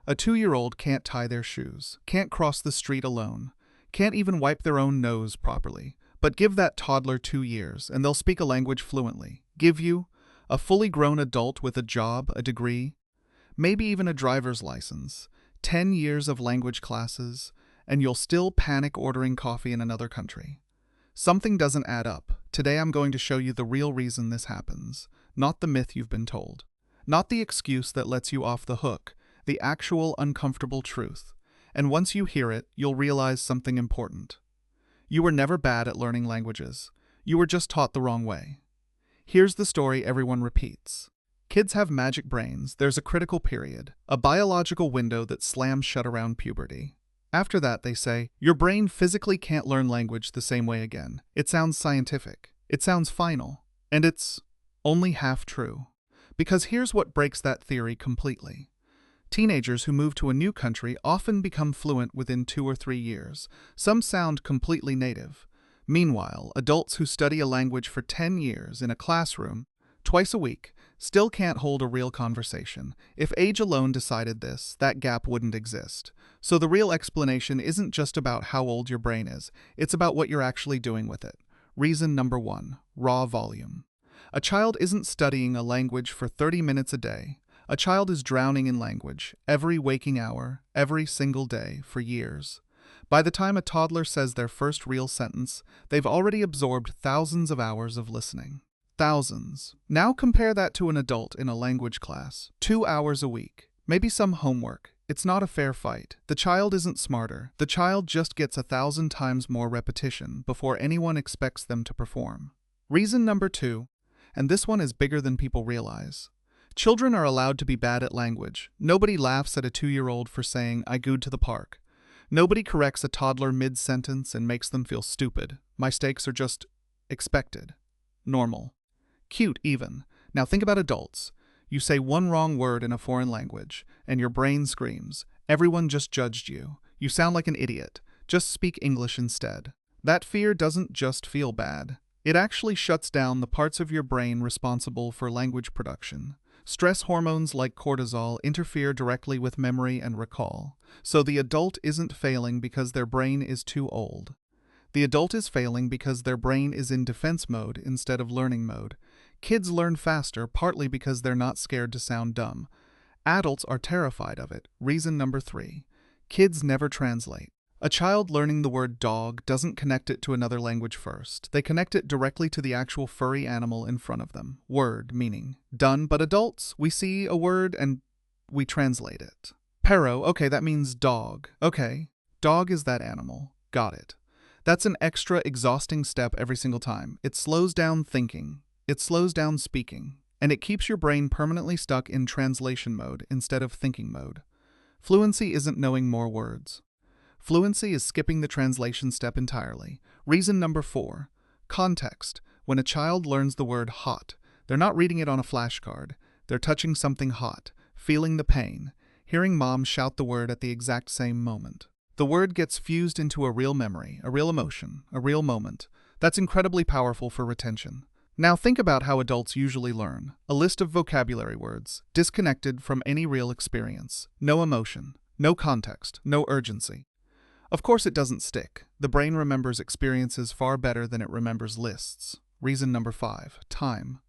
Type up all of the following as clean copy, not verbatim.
A 2-year-old can't tie their shoes, can't cross the street alone, can't even wipe their own nose properly. But give that toddler 2 years, and they'll speak a language fluently. Give you a fully grown adult with a job, a degree, maybe even a driver's license, 10 years of language classes, and you'll still panic ordering coffee in another country. Something doesn't add up. Today I'm going to show you the real reason this happens, not the myth you've been told. Not the excuse that lets you off the hook, the actual uncomfortable truth. And once you hear it, you'll realize something important. You were never bad at learning languages. You were just taught the wrong way. Here's the story everyone repeats. Kids have magic brains. There's a critical period, a biological window that slams shut around puberty. After that, they say, your brain physically can't learn language the same way again. It sounds scientific. It sounds final. And it's only half true. Because here's what breaks that theory completely. Teenagers who move to a new country often become fluent within 2 or 3 years. Some sound completely native. Meanwhile, adults who study a language for 10 years in a classroom, twice a week, still can't hold a real conversation. If age alone decided this, that gap wouldn't exist. So the real explanation isn't just about how old your brain is, it's about what you're actually doing with it. Reason number 1, raw volume. A child isn't studying a language for 30 minutes a day. A child is drowning in language, every waking hour, every single day, for years. By the time a toddler says their first real sentence, they've already absorbed thousands of hours of listening. Thousands. Now compare that to an adult in a language class. 2 hours a week. Maybe some homework. It's not a fair fight. The child isn't smarter. The child just gets 1,000 times more repetition before anyone expects them to perform. Reason number 2, and this one is bigger than people realize. Children are allowed to be bad at language. Nobody laughs at a 2-year-old for saying, I gooed to the park. Nobody corrects a toddler mid-sentence and makes them feel stupid. Mistakes are just expected. Normal. Cute, even. Now think about adults. You say one wrong word in a foreign language, and your brain screams, everyone just judged you. You sound like an idiot. Just speak English instead. That fear doesn't just feel bad. It actually shuts down the parts of your brain responsible for language production. Stress hormones like cortisol interfere directly with memory and recall. So the adult isn't failing because their brain is too old. The adult is failing because their brain is in defense mode instead of learning mode. Kids learn faster partly because they're not scared to sound dumb. Adults are terrified of it. Reason number 3. Kids never translate. A child learning the word dog doesn't connect it to another language first. They connect it directly to the actual furry animal in front of them. Word, meaning. Done. But adults, we see a word and we translate it. Perro, okay, that means dog. Okay, dog is that animal. Got it. That's an extra exhausting step every single time. It slows down thinking. It slows down speaking. And it keeps your brain permanently stuck in translation mode instead of thinking mode. Fluency isn't knowing more words. Fluency is skipping the translation step entirely. Reason number 4. Context. When a child learns the word hot, they're not reading it on a flashcard. They're touching something hot, feeling the pain, hearing mom shout the word at the exact same moment. The word gets fused into a real memory, a real emotion, a real moment. That's incredibly powerful for retention. Now think about how adults usually learn. A list of vocabulary words, disconnected from any real experience. No emotion, no context, no urgency. Of course it doesn't stick. The brain remembers experiences far better than it remembers lists. Reason number 5. Time.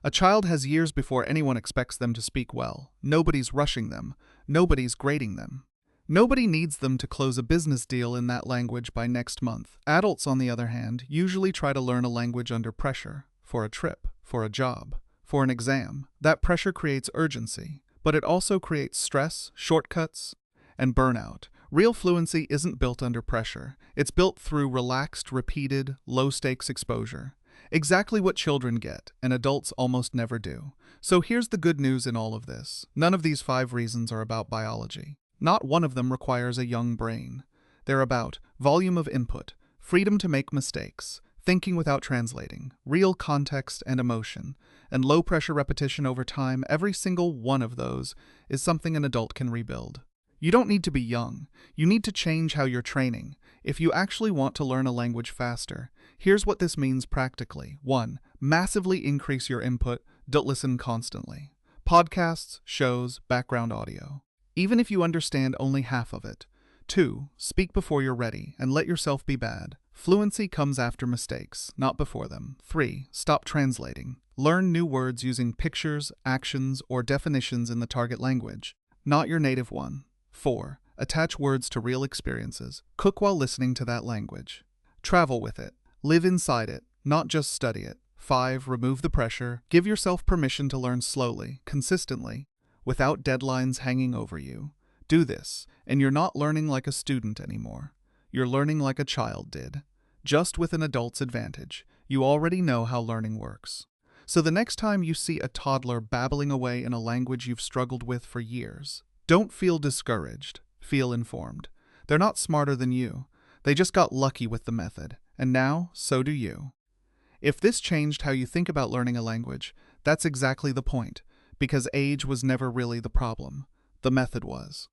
A child has years before anyone expects them to speak well. Nobody's rushing them. Nobody's grading them. Nobody needs them to close a business deal in that language by next month. Adults, on the other hand, usually try to learn a language under pressure. For a trip, for a job, for an exam. That pressure creates urgency, but it also creates stress, shortcuts, and burnout. Real fluency isn't built under pressure. It's built through relaxed, repeated, low-stakes exposure. Exactly what children get, and adults almost never do. So here's the good news in all of this. None of these 5 reasons are about biology. Not one of them requires a young brain. They're about volume of input, freedom to make mistakes, thinking without translating, real context and emotion, and low-pressure repetition over time. Every single one of those is something an adult can rebuild. You don't need to be young. You need to change how you're training. If you actually want to learn a language faster, here's what this means practically. 1. Massively increase your input. Don't listen constantly. Podcasts, shows, background audio. even if you understand only half of it. 2. Speak before you're ready, and let yourself be bad. Fluency comes after mistakes, not before them. 3. Stop translating. Learn new words using pictures, actions, or definitions in the target language, not your native one. 4. Attach words to real experiences. Cook while listening to that language. Travel with it. Live inside it, not just study it. 5. Remove the pressure. Give yourself permission to learn slowly, consistently, without deadlines hanging over you. Do this, and you're not learning like a student anymore. You're learning like a child did, just with an adult's advantage. You already know how learning works. So the next time you see a toddler babbling away in a language you've struggled with for years, don't feel discouraged. Feel informed. They're not smarter than you. They just got lucky with the method, and now so do you. If this changed how you think about learning a language, that's exactly the point, because age was never really the problem. The method was.